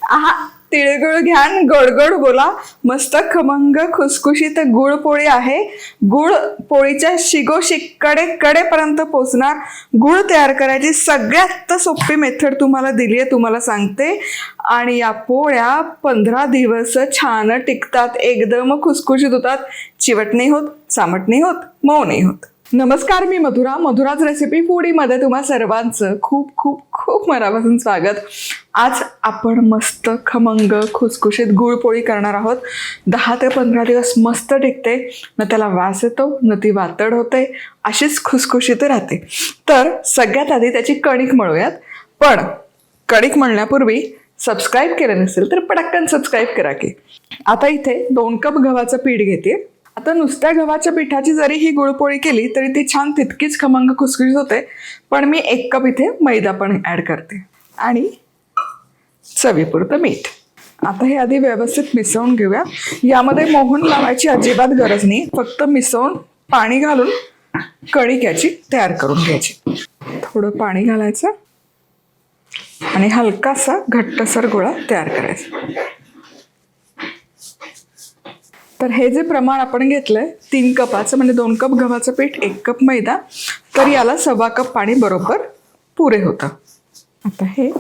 आहा, तिळगुळ घ्या आणि गोड गोड बोला. मस्त खमंग खुसखुशीत गुळ पोळी आहे. गुळ पोळीच्या कडेपर्यंत पोचणार. गुळ तयार करायची सगळ्यात सोपी मेथड तुम्हाला दिली आहे, तुम्हाला सांगते. आणि या पोळ्या 15 दिवस छान टिकतात, एकदम खुसखुशीत होतात. चिवट नाही होत, चामट नाही होत, मऊ नाही होत. नमस्कार, मी मधुराज रेसिपी फूडीमध्ये तुम्हा सर्वांचं खूप खूप खूप मनापासून स्वागत. आज आपण मस्त खमंग खुसखुशीत गुळपोळी करणार आहोत. 10 ते 15 दिवस मस्त टिकते, न त्याला वास येतो न ती वातड होते, अशीच खुसखुशीत राहते. तर सगळ्यात आधी त्याची कणिक मळूयात. पण कणिक मळण्यापूर्वी सबस्क्राईब केलं नसेल तर पटकन सबस्क्राईब करा की. आता इथे 2 कप गव्हाचं पीठ घेते. आता नुसत्या गव्हाच्या पिठाची जरी ही गुळपोळी केली तरी ती छान तितकीच खमंग खुसखुशीत होते. पण मी 1 कप इथे मैदा पण ॲड करते आणि चवीपुरतं मीठ. आता हे आधी व्यवस्थित मिसळून घेऊया. यामध्ये मोहन लावायची अजिबात गरज नाही, फक्त मिसळून पाणी घालून कणिक याची तयार करून घ्यायची. थोडं पाणी घालायचं आणि हलकासा घट्टसर गोळा तयार करायचा. तर हे जे प्रमाण आपण घेतलंय 3 कपाचं, म्हणजे 2 कप गव्हाचं पीठ 1 कप मैदा, तर याला 1.25 कप पाणी बरोबर पुरे होतं. आता हे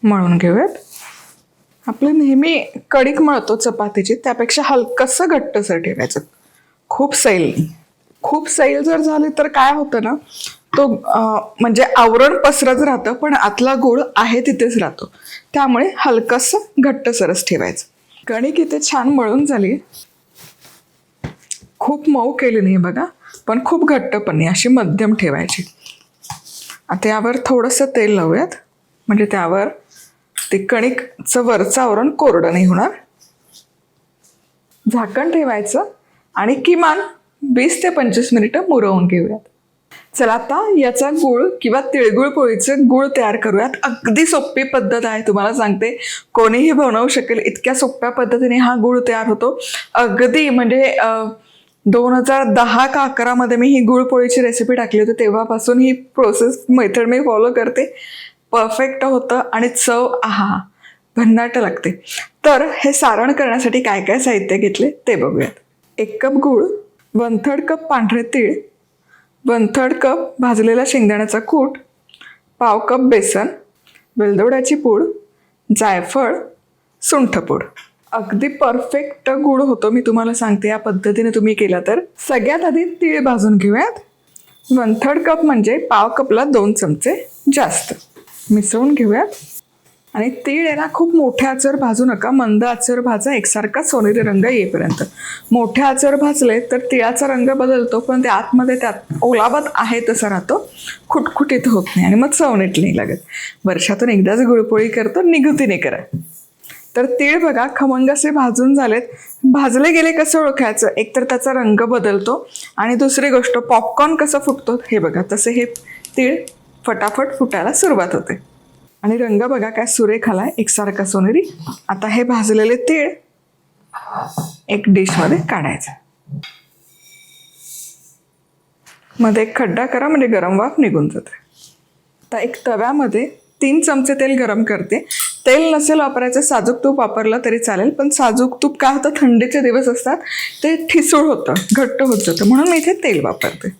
मळून घेऊयात. आपलं नेहमी कणिक मळतो चपातीची त्यापेक्षा हलकंसं घट्टसर ठेवायचं, खूप सैल नाही. खूप सैल जर झाली तर काय होतं ना, तो म्हणजे आवरण पसरत राहतं पण आतला गुळ आहे तिथेच राहतो. त्यामुळे हलकंसं घट्टसरच ठेवायचं. कणिक इथे छान मळून झाली, खूप मऊ केली नाही बघा, पण खूप घट्ट पण नाही, अशी मध्यम ठेवायची. आता यावर थोडंसं तेल लावूयात, म्हणजे त्यावर ते कणिकचं वरचं आवरण कोरडं नाही होणार. झाकण ठेवायचं आणि किमान 20 ते 25 मिनिटं मुरवून घेऊयात. चला आता याचा गुळ किंवा तिळगुळ पोळीचं गुळ तयार करूयात. अगदी सोपी पद्धत आहे, तुम्हाला सांगते, कोणीही बनवू शकेल इतक्या सोप्या पद्धतीने हा गुळ तयार होतो. अगदी म्हणजे 2010 का 11 मध्ये मी ही गुळपोळीची रेसिपी टाकली होती, तेव्हापासून ही प्रोसेस मेथड मी फॉलो करते. परफेक्ट होतं आणि चव आहा भन्नाट लागते. तर हे सारण करण्यासाठी काय काय साहित्य घेतले ते बघूयात. 1 कप गूळ, 1/3 कप पांढरे तीळ, 1/3 कप भाजलेला शेंगदाण्याचा कूट, 1/2 कप बेसन, वेलदोड्याची पूड, जायफळ, सुंठपूड. अगदी परफेक्ट गुळ होतो, मी तुम्हाला सांगते. या पद्धतीने तुम्ही केला तर. सगळ्यात आधी तीळ भाजून घेऊयात. 1/3 कप म्हणजे 1/2 कपला 2 चमचे जास्त. मिसळून घेऊयात. आणि तीळ आहे ना, खूप मोठ्या आचेवर भाजू नका, मंद आचेवर भाजा, एकसारखा सोनेरी रंग येईपर्यंत. मोठ्या आचेवर भाजले तर तिळाचा रंग बदलतो, पण ते आतमध्ये त्यात ओलावत आहे तसा राहतो, खुटखुटीत होत नाही आणि मग चव नीट नाही लागत. वर्षातून एकदाच गुळपोळी करतो, निघुतीने करा. तर तीळ बघा खमंग असे भाजून झालेत. भाजले गेले कसं ओळखायचं, एकतर त्याचा रंग बदलतो आणि दुसरी गोष्ट पॉपकॉर्न कसं फुटतो हे बघा, तसे हे तीळ फटाफट फुटायला सुरुवात होते. आणि रंग बघा काय सुरेख आलाय, एकसारखा सोनेरी. आता हे भाजलेले तीळ एक डिशमध्ये काढायचं. मध्ये एक खड्डा करा, म्हणजे गरम वाफ निघून जाते. आता एक तव्यामध्ये 3 चमचे तेल गरम करते. तेल नसेल वापरायचं, साजूक तूप वापरलं तरी चालेल, पण साजूक तूप काय होतं, थंडीचे दिवस असतात ते ठिसूळ होतं, घट्ट होत जातं, म्हणून मी इथे तेल वापरते.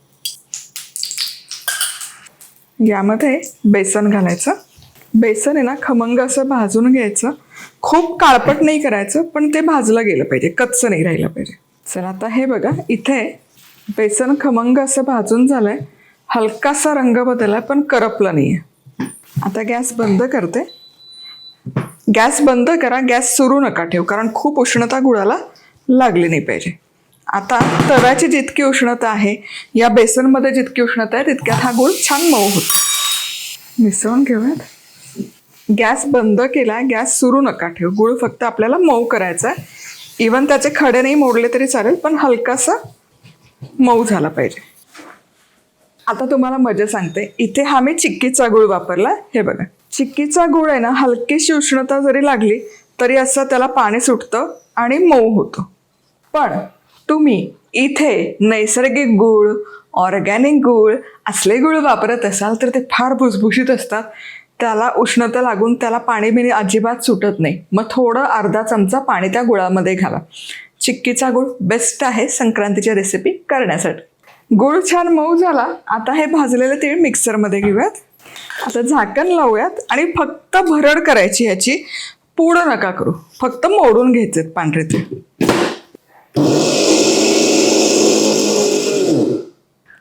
यामध्ये बेसन घालायचं. बेसन आहे ना खमंग असं भाजून घ्यायचं, खूप काळपट नाही करायचं, पण ते भाजलं गेलं पाहिजे, कच्चं नाही राहिलं पाहिजे. चला आता हे बघा, इथे बेसन खमंग असं भाजून झालंय, हलकासा रंग बदललाय पण करपलं नाहीये. आता गॅस बंद करते. गॅस बंद करा, गॅस सुरू नका ठेवू, कारण खूप उष्णता गुळाला लागली नाही पाहिजे. आता तव्याची जितकी उष्णता आहे, या बेसनमध्ये जितकी उष्णता आहे, तितक्यात हा गुळ छान मऊ होतो. मिसळून घेऊयात. गॅस बंद केला, गॅस सुरू नका ठेवू. गुळ फक्त आपल्याला मऊ करायचा आहे. इवन त्याचे खडे नाही मोडले तरी चालेल, पण हलकासा मऊ झाला पाहिजे. आता तुम्हाला मजा सांगते, इथे हा मी चिक्कीचा गुळ वापरला. हे बघा, चिक्कीचा गुळ आहे ना, हलकीशी उष्णता जरी लागली तरी असं त्याला पाणी सुटतं आणि मऊ होतं. पण तुम्ही इथे नैसर्गिक गूळ, ऑर्गॅनिक गूळ असले गूळ वापरत असाल तर ते फार भुसभुशीत असतात, त्याला उष्णता लागून त्याला पाणी बिणी अजिबात सुटत नाही. मग थोडं अर्धा चमचा पाणी त्या गुळामध्ये घाला. चिक्कीचा गुळ बेस्ट आहे संक्रांतीच्या रेसिपी करण्यासाठी. गुळ छान मऊ झाला. आता हे भाजलेले तीळ मिक्सरमध्ये घेऊयात. आता झाकण लावूयात आणि फक्त भरड करायची ह्याची. पूड नका करू, फक्त मोडून घ्यायचे पांढरे तीळ.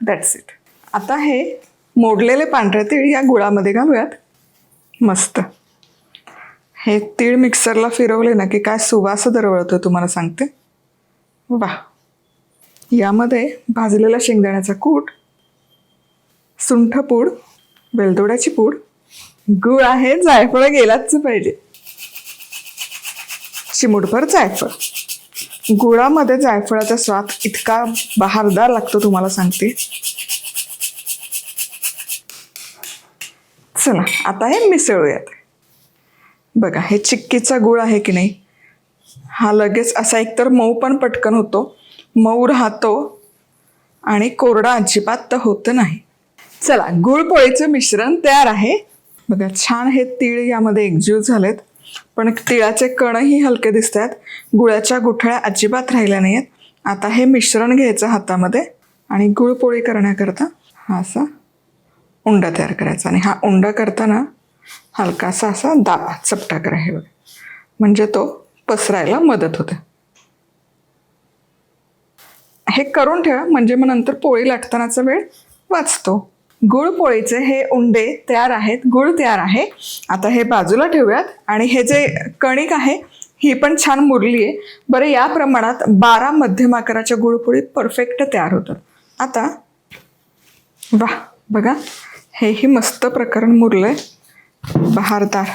That's it. आता हे मोडलेले पांढरे तीळ या गुळामध्ये घालूयात. मस्त. हे तीळ मिक्सरला फिरवले ना की काय सुवास दरवळतो तुम्हाला सांगते. वा. यामध्ये भाजलेला शेंगदाण्याचा कूट, सुंठ पूड, वेलदोड्याची पूड, गुळ आहे, जायफळ गेलाच पाहिजे, चिमूटभर जायफळ. गुळामध्ये जायफळाचा स्वाद इतका बहारदार लागतो तुम्हाला सांगते. चला आता हे मिसळूयात. बघा हे चिक्कीचा गुळ आहे की नाही, हा लगेच असा एकतर मऊ पण पटकन होतो, मऊ राहतो आणि कोरडा अजिबात होत नाही. चला गुळपोळीचं मिश्रण तयार आहे. बघा छान हे तीळ यामध्ये एकजीव झालेत, पण तिळाचे कणही हलके दिसत आहेत. गुळाच्या गुठळ्या अजिबात राहिल्या नाही आहेत. आता हे मिश्रण घ्यायचं हातामध्ये आणि गुळपोळी करण्याकरता हा असा उंडा तयार करायचा. आणि हा उंडा करताना हलकासा असा दाबा, चपटा करा हे बघा, म्हणजे तो पसरायला मदत होते. हे करून ठेवा म्हणजे मग नंतर पोळी लाटतानाचा वेळ वाचतो. गुळ पोळीचे हे उंडे तयार आहेत, गुळ तयार आहे. आता हे बाजूला ठेवूयात. आणि हे जे कणिक आहे ही पण छान मुरली आहे. बरं या प्रमाणात 12 मध्यम आकाराच्या गुळपोळी परफेक्ट तयार होतात. आता वा बघा हेही मस्त प्रकरण मुरलंय, बहारदार.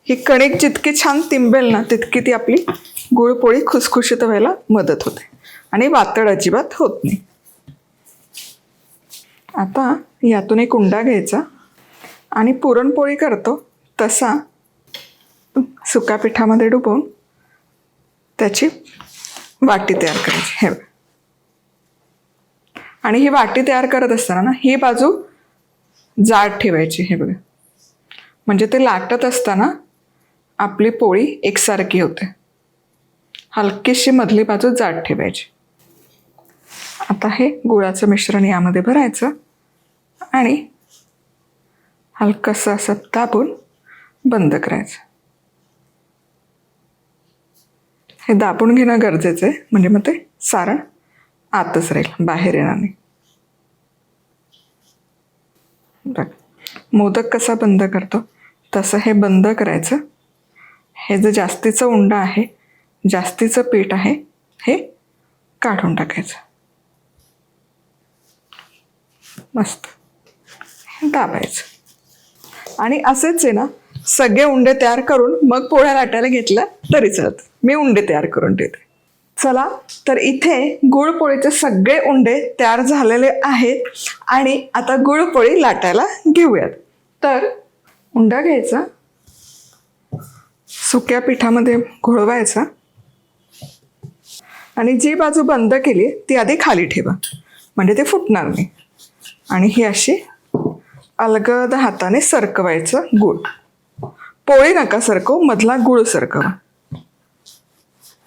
ही कणिक जितकी छान तिंबेल ना तितकी ती आपली गुळपोळी खुसखुशीत व्हायला मदत होते आणि वातड अजिबात होत नाही. आता यातून एक उंडा घ्यायचा आणि पुरणपोळी करतो तसा सुक्या पिठामध्ये डुबवून त्याची वाटी तयार करायची. हे आणि ही वाटी तयार करत असताना ना ही बाजू जाड ठेवायची. हे बघा, म्हणजे ते लाटत असताना आपली पोळी एकसारखी होते. हलकीशी मधली बाजू जाड ठेवायची. आता हे गुळाचं मिश्रण यामध्ये भरायचं आणि हलकंसं असं दाबून बंद करायचं. हे दाबून घेणं गरजेचं आहे, म्हणजे मग ते सारण आतच राहील, बाहेर येणार नाही. बघ मोदक कसा बंद करतो तसं हे बंद करायचं. हे जे जास्तीचं उंडा आहे, जास्तीचं पीठ आहे, हे काढून टाकायचं. मस्त दाबायचं. आणि असेच आहे ना सगळे उंडे तयार करून मग पोळ्या लाटायला घेतल्या तरी चालतं. मी उंडे तयार करून ठेवते. चला तर इथे गुळपोळीचे सगळे उंडे तयार झालेले आहेत आणि आता गुळपोळी लाटायला घेऊयात. तर उंडा घ्यायचा, सुक्या पिठामध्ये घोळवायचा आणि जी बाजू बंद केली ती आधी खाली ठेवा, म्हणजे ते फुटणार नाही. आणि ही अशी अलगद हाताने सरकवायचं गुळ. पोळी नका सरकवू, मधला गुळ सरकवा.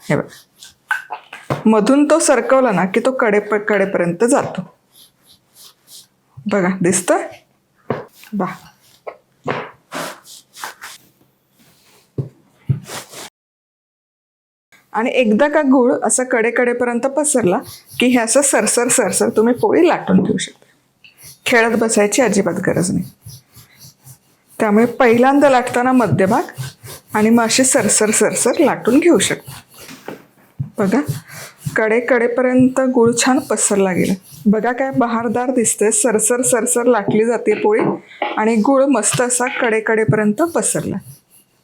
हे बघा, मधून तो सरकवला ना की तो कडेपर्यंत जातो. बघा दिसतंय? बा आणि एकदा का गुळ असं कडेपर्यंत पसरला की हे असं सरसर सरसर तुम्ही पोळी लाटून ठेवू शकता. खेळत बसायची अजिबात गरज नाही. त्यामुळे पहिल्यांदा लाटताना मध्यभाग आणि मग अशी सरसर सरसर लाटून घेऊ शकता. बघा कडेपर्यंत गुळ छान पसरला गेला. बघा काय बहारदार दिसतंय. सरसर सरसर लाटली जाते पोळी आणि गुळ मस्त असा कडेपर्यंत पसरला.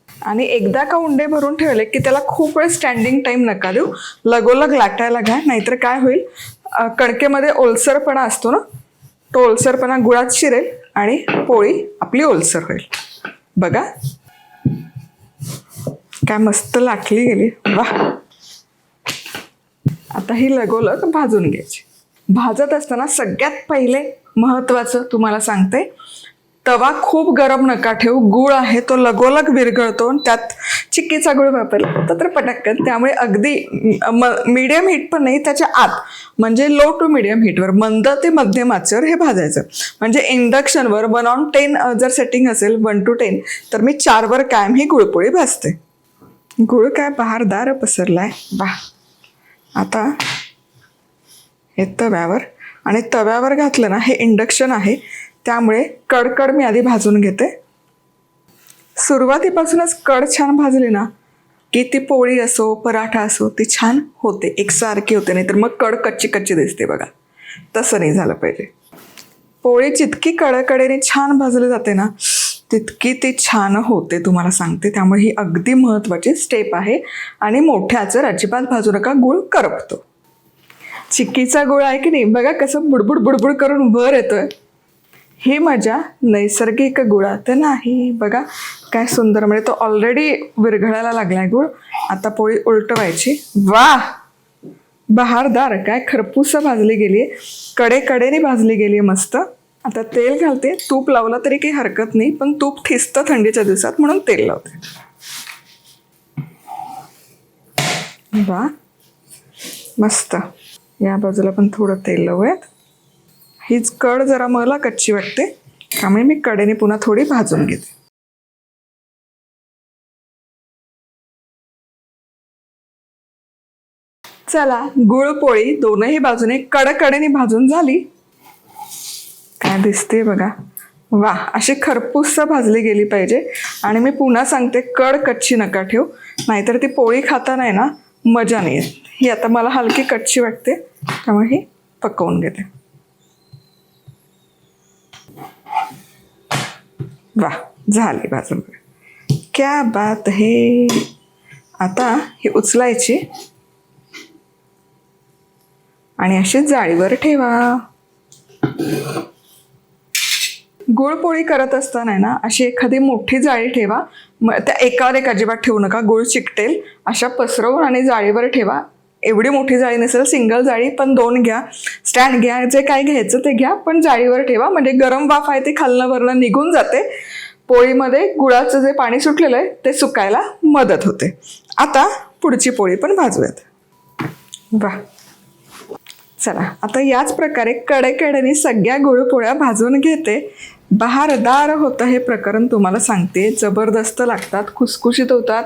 आणि एकदा का उंडे भरून ठेवले की त्याला खूप वेळ स्टँडिंग टाईम नका देऊ, लगोलग लाटायला घ्या. नाहीतर काय होईल, कणकेमध्ये ओलसरपणा असतो ना, तो ओलसरपणा गुळात शिरेल आणि पोळी आपली ओलसर होईल. बघा काय मस्त लाटली गेली. वाह. आता ही लगोलग भाजून घ्यायची. भाजत असताना सगळ्यात पहिले महत्त्वाचं तुम्हाला सांगते, तवा खूप गरम नका ठेवू. गूळ आहे तो लगोलग विरघळतो. त्यात चिक्कीचा गूळ वापरला तर पटकन. त्यामुळे अगदी मीडियम हीट पण नाही, त्याच्या आत म्हणजे लो टू मीडियम हीटवर मंद ते मध्यम आचेवर हे भाजायचं. म्हणजे इंडक्शनवर 1/10 जर सेटिंग असेल 1 to 10 तर मी 4वर कायम ही गुळपोळी भाजते. गुळ काय बहारदार पसरलाय बा. आता हे तव्यावर, आणि तव्यावर घातलं ना, हे इंडक्शन आहे त्यामुळे कडकड मी आधी भाजून घेते. सुरुवातीपासूनच कड छान भाजली ना की ती पोळी असो पराठा असो ती छान होते, एकसारखी होते. नाही तर मग कड कच्ची कच्ची दिसते बघा. तसं नाही झालं पाहिजे. पोळी जितकी कडकडेने छान भाजली जाते ना तितकी ती छान होते, तुम्हाला सांगते. त्यामुळे ही अगदी महत्त्वाची स्टेप आहे. आणि मोठ्या आचेवर अजिबात भाजू नका, गूळ करपतो. चिक्कीचा गुळ आहे की नाही बघा कसं बुडबुड बुडबुड करून वर येतोय. ही माझ्या नैसर्गिक गुळात नाही. बघा काय सुंदर, म्हणजे तो ऑलरेडी विरघळायला लागलाय गुळ. आता पोळी उलटवायची. वा, बहारदार, काय खरपूस भाजली गेली, कडेकडेने भाजली गेली मस्त. आता तेल घालते. तूप लावलं तरी काही हरकत नाही, पण तूप ठिसतं थंडीच्या दिवसात म्हणून तेल लावते. वा, मस्त. या बाजूला पण थोडं तेल लावूयात. हीच कड जरा मला कच्ची वाटते त्यामुळे मी कडेने पुन्हा थोडी भाजून घेते. चला, गुळपोळी दोनही बाजूने कडकडेने भाजून झाली. काय दिसते बघा. वा, अशी खरपूस भाजली गेली पाहिजे. आणि मी पुन्हा सांगते, कड कच्ची नका ठेवू, नाहीतर ती पोळी खाताना आहे ना मजा नाही येत. ही आता मला हलकी कच्ची वाटते त्यामुळे ही पकवून घेते. वा, झाली भाजून. क्या बात है. आता ही उचलायची आणि अशी जाळीवर ठेवा. गुळपोळी करत असताना ना अशी एखादी मोठी जाळी ठेवा. त्या एकावर एक अजिबात ठेवू नका, गुळ चिकटेल. अशा पसरवून आणि जाळीवर ठेवा. एवढी मोठी जाळी नसेल, सिंगल जाळी पण 2 घ्या, स्टँड घ्या, जे काय घ्यायचं ते घ्या, पण जाळीवर ठेवा. म्हणजे गरम वाफ आहे ते खालनं वरनं निघून जाते. पोळीमध्ये गुळाचं जे पाणी सुटलेलं आहे ते सुकायला मदत होते. आता पुढची पोळी पण भाजूयात. वा, चला, आता याच प्रकारे कडेकडेने सगळ्या गुळपोळ्या भाजून घेते. बहारदार होतं हे प्रकरण, तुम्हाला सांगते. जबरदस्त लागतात, खुसखुशीत होतात.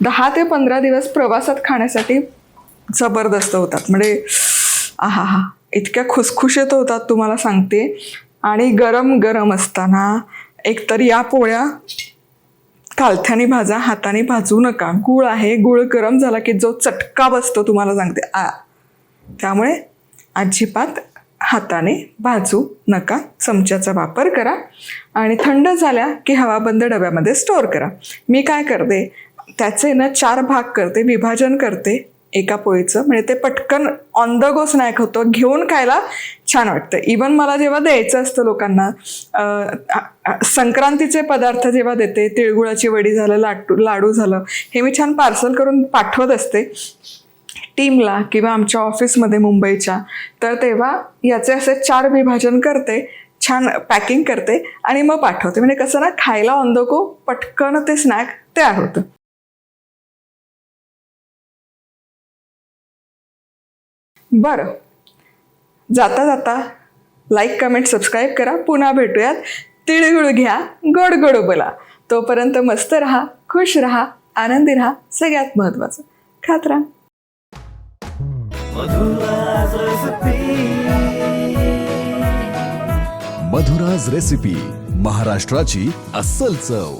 10 ते 15 दिवस प्रवासात खाण्यासाठी जबरदस्त होतात. म्हणजे आहा हा, इतक्या खुसखुशीत होतात तुम्हाला सांगते. आणि गरम गरम असताना एकतर या पोळ्या कालथ्याने भाजा, हाताने भाजू नका. गूळ आहे, गूळ गरम झाला की जो चटका बसतो तुम्हाला सांगते त्यामुळे अजिबात हाताने भाजू नका. चमच्याचा वापर करा आणि थंड झाल्या की हवाबंद डब्यामध्ये स्टोअर करा. मी काय करते, त्याचे ना 4 भाग करते, विभाजन करते एका पोळीचं. म्हणजे ते पटकन ऑन द गो स्नॅक होतं, घेऊन खायला छान वाटतं. इवन मला जेव्हा द्यायचं असतं लोकांना, संक्रांतीचे पदार्थ जेव्हा देते, तिळगुळाची वडी झालं, लाडू झालं, हे मी छान पार्सल करून पाठवत असते टीमला किंवा आमच्या ऑफिसमध्ये मुंबईच्या. तर तेव्हा याचे असे 4 विभाजन करते, छान पॅकिंग करते आणि मग पाठवते. म्हणजे कसं ना, खायला ऑन द गो पटकन ते स्नॅक तयार होतं. बरं, जाता जाता लाईक, कमेंट, सबस्क्राईब करा. पुन्हा भेटूयात. तिळगुळ घ्या, गोड गोड बोला. तोपर्यंत मस्त राहा, खुश राहा, आनंदी राहा. सगळ्यात महत्त्वाचं, खात राहा. मधुराज रेसिपी, महाराष्ट्राची अस्सल चव.